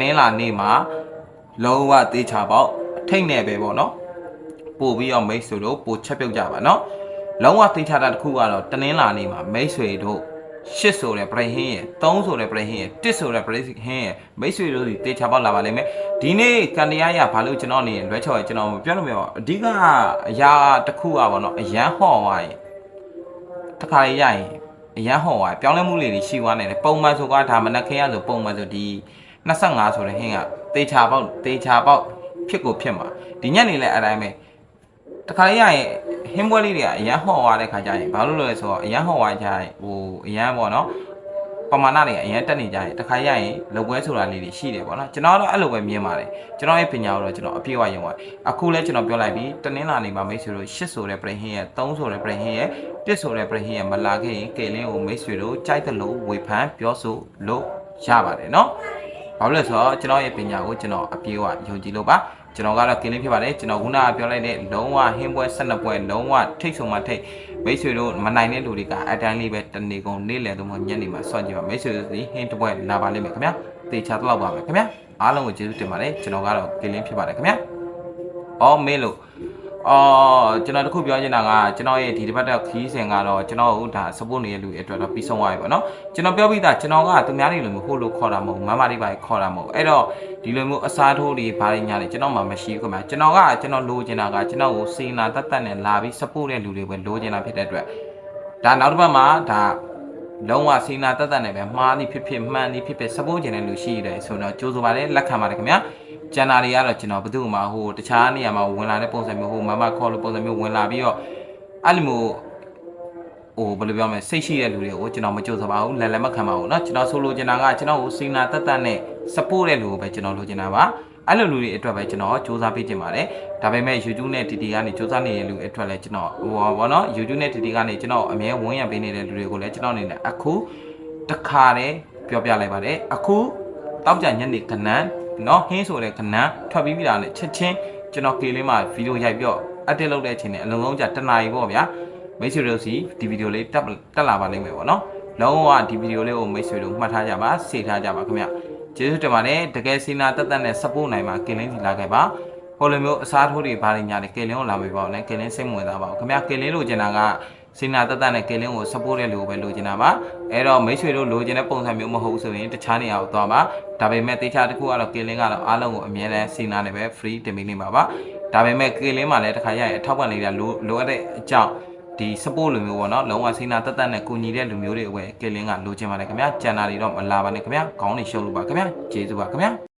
နင်းလာနေမှာလုံးဝတေးချပေါက်ထိတ်နေပဲပေါ့နော်ပို့ပြီးတော့မိတ်ဆွေတို့ပို့ချက်ပြုတ်ကြပါနော်လုံးဝတေးချတာတစ်ခုကတော့တနင်းလာနေမှာမိတ်ဆွေတို့8ဆိုတဲ့ပရိဟင်းရဲ့3ဆိုတဲ့ပရိဟင်းရဲ့1ဆိုတဲ့ပရိဟင်းရဲ့မိတ်ဆွေတို့ဒီတေးချပေါက်လာပါလိမ့်မယ်ဒီနေ့ကန်တရားရဘာလို့ကျွန်တော်နေလွဲချော်ရကျွန်တော်ပြောလို့မရပါဘူးအဓိကအရာတစ်ခုอ่ะပေါ့နော်အရန်ဟော့သွားရင်တခါရရင်အရန်ဟော့သွားပြောင်းလဲမှုလေးတွေရှိသွားနေတယ်ပုံမှန်ဆိုကဒါမနက်ခင်းရဆိုပုံမှန်ဆိုဒီ25ဆိုတဲ့ဟင်းကတေးချပေါက်ဖြစ်ကိုဖြစ်မှာဒီညနေလဲအတိုင်းပဲတခါရရင်ဟင်းပွဲလေးတွေကအရန်ဟော့သွားတဲ့ခါကျရင်ဘာလို့လဲဆိုတော့အရန်ဟော့သွားကြရင်ဟိုအရန်ပေါ့နော်ပမာဏတွေအရင်တက်နေကြရင်တခါရရင်လုံပွဲဆိုတာလေးတွေရှိတယ်ပေါ့နော်ကျွန်တော်တော့အဲ့လိုပဲမြင်ပါတယ်ကျွန်တော်ရဲ့ပညာကိုတော့ကျွန်တော်အပြည့်အဝယုံပါတယ်အခုလဲကျွန်တော်ပြောလိုက်ပြီးတနင်္လာနေ့မှာမိတ်ဆွေတို့8ဆိုတဲ့ပရိဟင်းရဲ့3ဆိုတဲ့ပရိဟင်းရဲ့1ဆိုတဲ့ပရိဟင်းရဲ့မလာခဲ့ရင်ကဲလင်းကိုမိတ်ဆွေတို့ကြိုက်တယ်လို့ဝေဖန်ပြောဆိုလို့ရပါတယ်နော်ဘာလို့လဲဆိုတော့ကျွန်တော်ရဲ့ပညာကိုကျွန်တော်အပြည့်အဝယုံကြည်လို့ပါကျွန်တော်ကတော့ကင်းလေးဖြစ်ပါတယ်ကျွန်တော်ခုနကပြောလိုက်တဲ့လုံးဝဟင်းပွဲ12ပွဲလုံးဝထိတ်ဆုံးမှထိတ်မိတ်ဆွေတို့မနိုင်တဲ့လူတွေကအတိုင်းလေးပဲတနေကုန်နေ့လယ်တော့ညနေမှာစောင့်ကြည့်ပါမိတ်ဆွေတို့ဒီဟင်းတစ်ပွဲလာပါလိမ့်မယ်ခင်ဗျာတေချာတော့ပါမယ်ခင်ဗျာအားလုံးကိုကျေးဇူးတင်ပါတယ်ကျွန်တော်ကတော့ကင်းလေးဖြစ်ပါတယ်ခင်ဗျာအော်မေးလို့ကျွန်တော်တခုပြောချင်တာကကျွန်တော်ရဲ့ဒီတစ်ပတ်တော့ခီးစဉ်ကတော့ကျွန်တော်တို့ဒါ support နေတဲ့လူတွေအတွက်တော့ပြီးဆုံးသွားပြီပေါ့နော်ကျွန်တော်ပြောပြီးသားကျွန်တော်ကသူများတွေလိုမျိုးဟိုလိုခေါ်တာမဟုတ်မမတွေပါခေါ်တာမဟုတ်အဲ့တော့ဒီလိုမျိုးအစားထိုးတွေဘာတွေညာတွေကျွန်တော်မှမရှိဘူးခင်ဗျာကျွန်တော်လိုချင်တာကကျွန်တော်ကိုစေနာတတ်နဲ့လာပြီး support တဲ့လူတွေပဲလိုချင်တာဖြစ်တဲ့အတွက်ဒါနောက်တစ်ပတ်မှာဒါလုံးဝစေနာတတ်နဲ့ပဲမှားသည်ဖြစ်ဖြစ်မှန်သည်ဖြစ်ဖြစ် support ချင်တဲ့လူရှိတယ်ဆိုတော့ကြိုးစားပါတယ်လက်ခံပါတယ်ခင်ဗျာကျန်တာတွေကတော့ကျွန်တော်ဘယ်သူမှဟိုတခြားနေရာမှာဝင်လာတဲ့ပုံစံမျိုးဟိုမမခေါ်လို့ပုံစံမျိုးဝင်လာပြီးတော့အဲ့လိုမျိုးဟိုဘယ်လိုပြောမလဲစိတ်ရှိတဲ့လူတွေကိုကျွန်တော်မကြိုးစားပါဘူးလည်းမခံပါဘူးเนาะကျွန်တော်ဆိုလိုချင်တာကကျွန်တော်ကိုစီနာတက်တက်နဲ့ support တဲ့လူကိုပဲကျွန်တော်လိုချင်တာပါအဲ့လိုလူတွေအတွက်ပဲကျွန်တော်စူးစမ်းပေးချင်ပါတယ်ဒါပေမဲ့ YouTube နဲ့ TT ကနေစူးစမ်းနေတဲ့လူတွေအတွက်လည်းကျွန်တော်ဟိုဘောเนาะ YouTube နဲ့ TT ကနေကျွန်တော်အမြဲဝန်းရံပေးနေတဲ့လူတွေကိုလည်းကျွန်တော်အနေနဲ့အခုတခါတည်းပြောပြလိုက်ပါတယ်အခုတောက်ကြညနေခဏန်းနော်ဟင်းဆိုတဲ့ခဏထွက်ပြီးပြီလားနဲ့ချက်ချင်းကျွန်တော်ကေလေးမှာဗီဒီယိုရိုက်ပြီးတော့အတက်လုပ်တဲ့အချိန်နဲ့အလုံးလုံးကြတနာရီပေါ့ဗျာမိတ်ဆွေတို့စီဒီဗီဒီယိုလေးတက်လာပါလိမ့်မယ်ပေါ့နော်လုံးဝဒီဗီဒီယိုလေးကိုမိတ်ဆွေတို့မှတ်ထားကြပါစေထားကြပါခင်ဗျကျေးဇူးတင်ပါတယ်တကယ်စီနာတက်တက်နဲ့ support နိုင်မှာကင်းလင်းစီလာခဲ့ပါဟိုလိုမျိုးအစားထိုးတွေဘာတွေညာတွေကင်းလင်းကိုလာမေးပါဦးလဲကင်းလင်းစိတ်ဝင်စားပါဦးခင်ဗျကင်းလင်းလိုချင်တာကစီနာတက်တက်နဲ့ကင်းလင်းကို support တဲ့လူကိုပဲလိုချင်တာပါအဲ့တော့မိတ်ဆွေတို့လိုချင်တဲ့ပုံစံမျိုးမဟုတ်ဘူးဆိုရင်တခြားနေရာကိုသွားပါဒါပေမဲ့တေချာတစ်ခုကတော့ကင်းလင်းကတော့အားလုံးကိုအမြဲတမ်းစီနာနဲ့ပဲ free တင်ပေးနေပါပါဒါပေမဲ့ကင်းလင်းမှာလည်းတစ်ခါရရင်အထောက်ပံ့လေးတာလိုအပ်တဲ့အကြောင်းဒီ support လူမျိုးပေါ့နော်လုံးဝစီနာတက်တက်နဲ့ကူညီတဲ့လူမျိုးတွေအဝယ်ကင်းလင်းကလိုချင်ပါတယ်ခင်ဗျာကျန်တာတွေတော့မလာပါနဲ့ခင်ဗျာခေါင်းတွေရှုပ်လို့ပါခင်ဗျာကျေးဇူးပါခင်ဗျာ